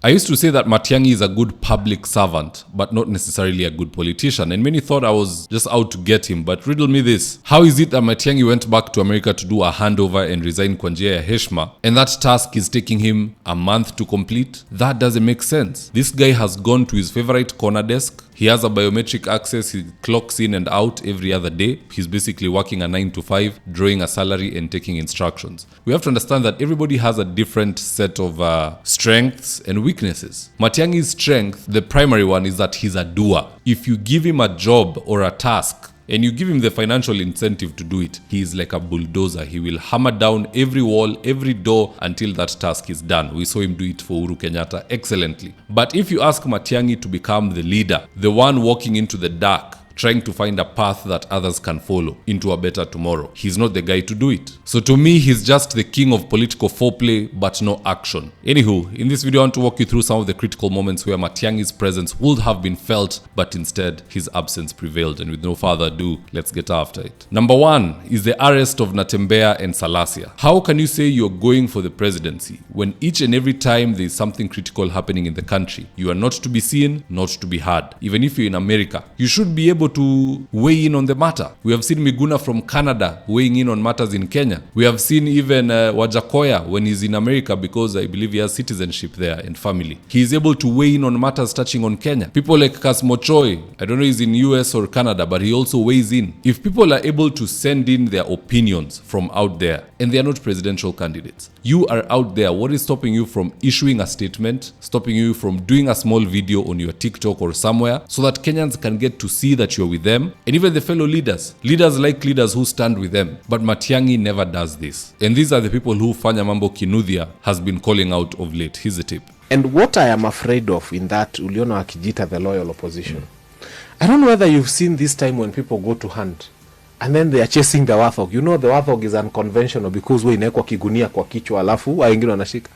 I used to say that Matiangi is a good public servant, but not necessarily a good politician, and many thought I was just out to get him, but riddle me this. How is it that Matiangi went back to America to do a handover and resign kwa njia ya heshima, and that task is taking him a month to complete? That doesn't make sense. This guy has gone to his favorite corner desk. He has a biometric access. He clocks in and out every other day. He's basically working a 9 to 5, drawing a salary and taking instructions. We have to understand that everybody has a different set of strengths and weaknesses. Matiangi's strength, the primary one, is that he's a doer. If you give him a job or a task, and you give him the financial incentive to do it, he is like a bulldozer. He will hammer down every wall, every door until that task is done. We saw him do it for Uhuru Kenyatta excellently. But if you ask Matiangi to become the leader, the one walking into the dark, trying to find a path that others can follow into a better tomorrow, he's not the guy to do it. So to me, he's just the king of political foreplay, but no action. Anywho, in this video, I want to walk you through some of the critical moments where Matiangi's presence would have been felt, but instead his absence prevailed. And with no further ado, let's get after it. Number 1 is the arrest of Natembeya and Salasia. How can you say you're going for the presidency when each and every time there's something critical happening in the country, you are not to be seen, not to be heard? Even if you're in America, you should be able to weigh in on the matter. We have seen Miguna from Canada weighing in on matters in Kenya. We have seen even Wajakoya when he's in America, because I believe he has citizenship there and family. He is able to weigh in on matters touching on Kenya. People like Kasmo Choi, I don't know if he's in US or Canada, but he also weighs in. If people are able to send in their opinions from out there, and they are not presidential candidates, you are out there, what is stopping you from issuing a statement, stopping you from doing a small video on your TikTok or somewhere, so that Kenyans can get to see that you're with them, and even the fellow leaders like leaders who stand with them? But Matiangi never does this, and these are the people who Fanya Mambo Kinuthia has been calling out of late. Here's the tip. And what I am afraid of in that uliona akijita the loyal opposition, I don't know whether you've seen this time when people go to hunt and then they are chasing the warthog. You know the warthog is unconventional because we inawekwa kigunia kwa kichwa alafu wengine wanashika.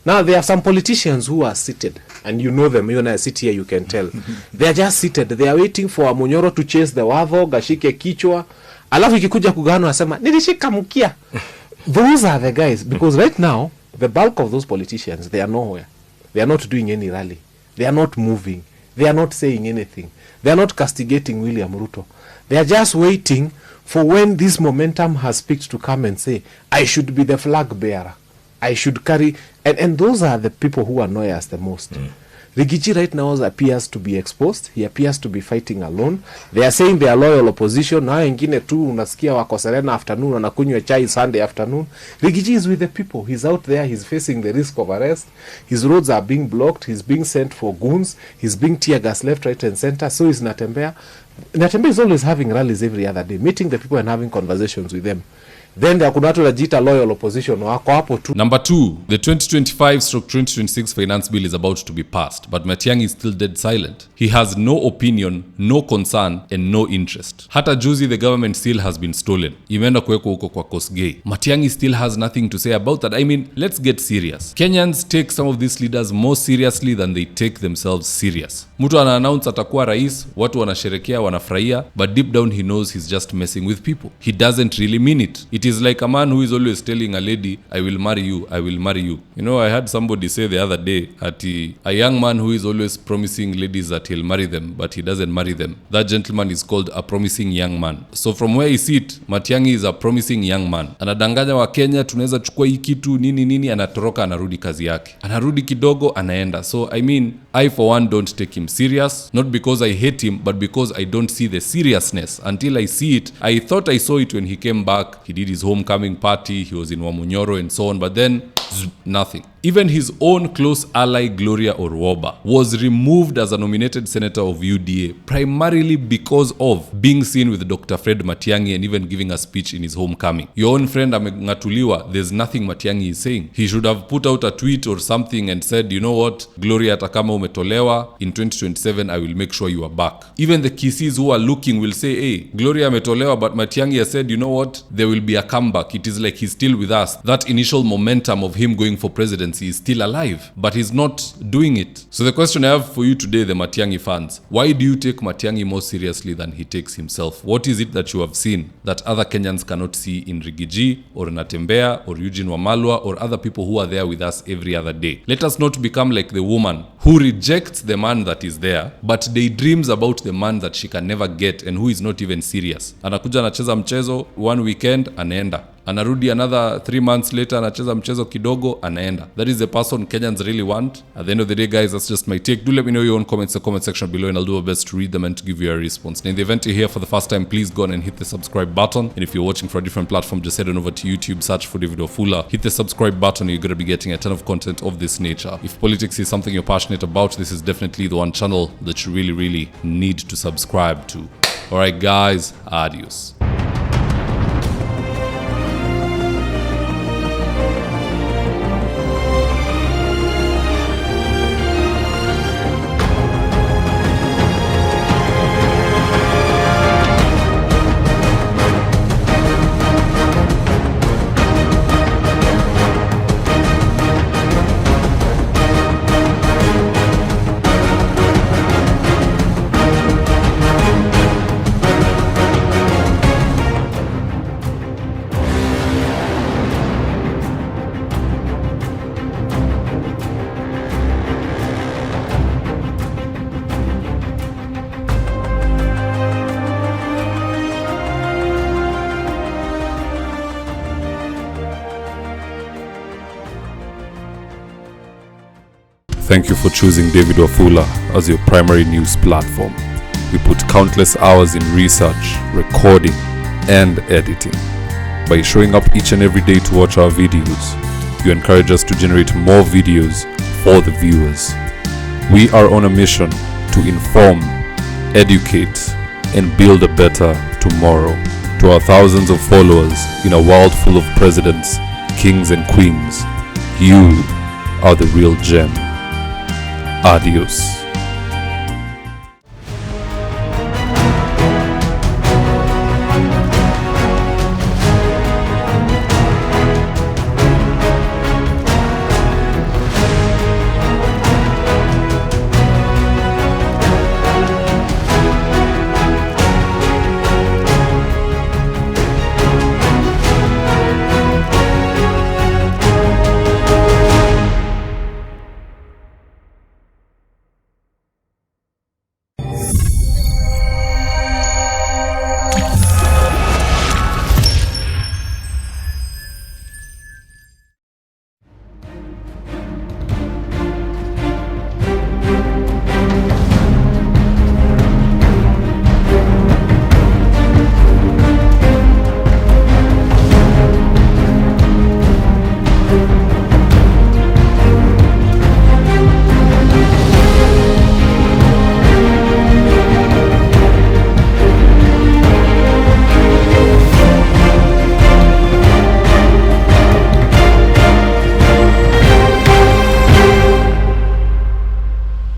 Now there are some politicians who are seated, and you know them. You know, I sit here, you can tell. They are just seated. They are waiting for Munyoro to chase the warthog, ashike kichwa. Alafu ikikuja kugano asema nilishika mkia. Those are the guys, because right now the bulk of those politicians, they are nowhere. They are not doing any rally. They are not moving. They are not saying anything. They are not castigating William Ruto. They are just waiting for when this momentum has peaked to come and say, I should be the flag bearer. I should carry, and those are the people who annoy us the most. Rigiji right now appears to be exposed. He appears to be fighting alone. They are saying they are loyal opposition. Na wengine tu unasikia wako Serena afternoon, wanakunywa chai Sunday afternoon. Rigiji is with the people. He's out there. He's facing the risk of arrest. His roads are being blocked. He's being sent for goons. He's being tear gas left, right, and center. So is Natembeya. Natembeya is always having rallies every other day, meeting the people and having conversations with them. Then there kuna watu wanajiita loyal opposition wako hapo tu. Number 2, the 2025/2026 finance bill is about to be passed, but Matiangi is still dead silent. He has no opinion, no concern, and no interest. Hata juzi the government still has been stolen. Imeenda kuwekwa huko kwa Kosgei. Matiangi still has nothing to say about that. I mean, let's get serious. Kenyans take some of these leaders more seriously than they take themselves serious. Mtu ana announce atakuwa rais, watu wanasherekea, wanafurahia, but deep down he knows he's just messing with people. He doesn't really mean it. It is like a man who is always telling a lady, I will marry you, I will marry you. You know, I heard somebody say the other day that a young man who is always promising ladies that he'll marry them, but he doesn't marry them, that gentleman is called a promising young man. So from where you sit, Matiangi is a promising young man. Anadanganya wa Kenya, tunaweza chukua hii kitu, nini, anatoroka, anarudi kazi yake. Anarudi kidogo, anaenda. So I mean, I for one don't take him serious, not because I hate him, but because I don't see the seriousness. Until I see it, I thought I saw it when he came back. He did his homecoming party, he was in Wamunyoro and so on, but then nothing. Even his own close ally Gloria Orwoba was removed as a nominated senator of UDA primarily because of being seen with Dr. Fred Matiangi and even giving a speech in his homecoming. Your own friend Amengatuliwa, there's nothing Matiangi is saying. He should have put out a tweet or something and said, you know what, Gloria atakama umetolewa, in 2027 I will make sure you are back. Even the Kisis who are looking will say, hey, Gloria ametolewa, but Matiangi has said, you know what, there will be a comeback. It is like he's still with us. That initial momentum of him going for presidency presidency is still alive, but he's not doing it. So the question I have for you today, the Matiangi fans, why do you take Matiangi more seriously than he takes himself? What is it that you have seen that other Kenyans cannot see in Rigiji or Natembea or Eugene Wamalwa or other people who are there with us every other day? Let us not become like the woman who rejects the man that is there but daydreams about the man that she can never get and who is not even serious. Anakuja anacheza mchezo one weekend, anaenda, anarudi another 3 months later, anacheza mchezo kidogo, anaenda. That is the person Kenyans really want. At the end of the day, guys, that's just my take. Do let me know your own comments in the comment section below, and I'll do my best to read them and to give you a response. And in the event you're here for the first time, please go on and hit the subscribe button. And if you're watching for a different platform, just head on over to YouTube, search for David Wafula, hit the subscribe button, and you're going to be getting a ton of content of this nature. If politics is something you're passionate about, this is definitely the one channel that you really need to subscribe to. Alright guys, adios. Thank you for choosing David Wafula as your primary news platform. We put countless hours in research, recording, and editing. By showing up each and every day to watch our videos, you encourage us to generate more videos for the viewers. We are on a mission to inform, educate, and build a better tomorrow. To our thousands of followers in a world full of presidents, kings, and queens, you are the real gem. Adios.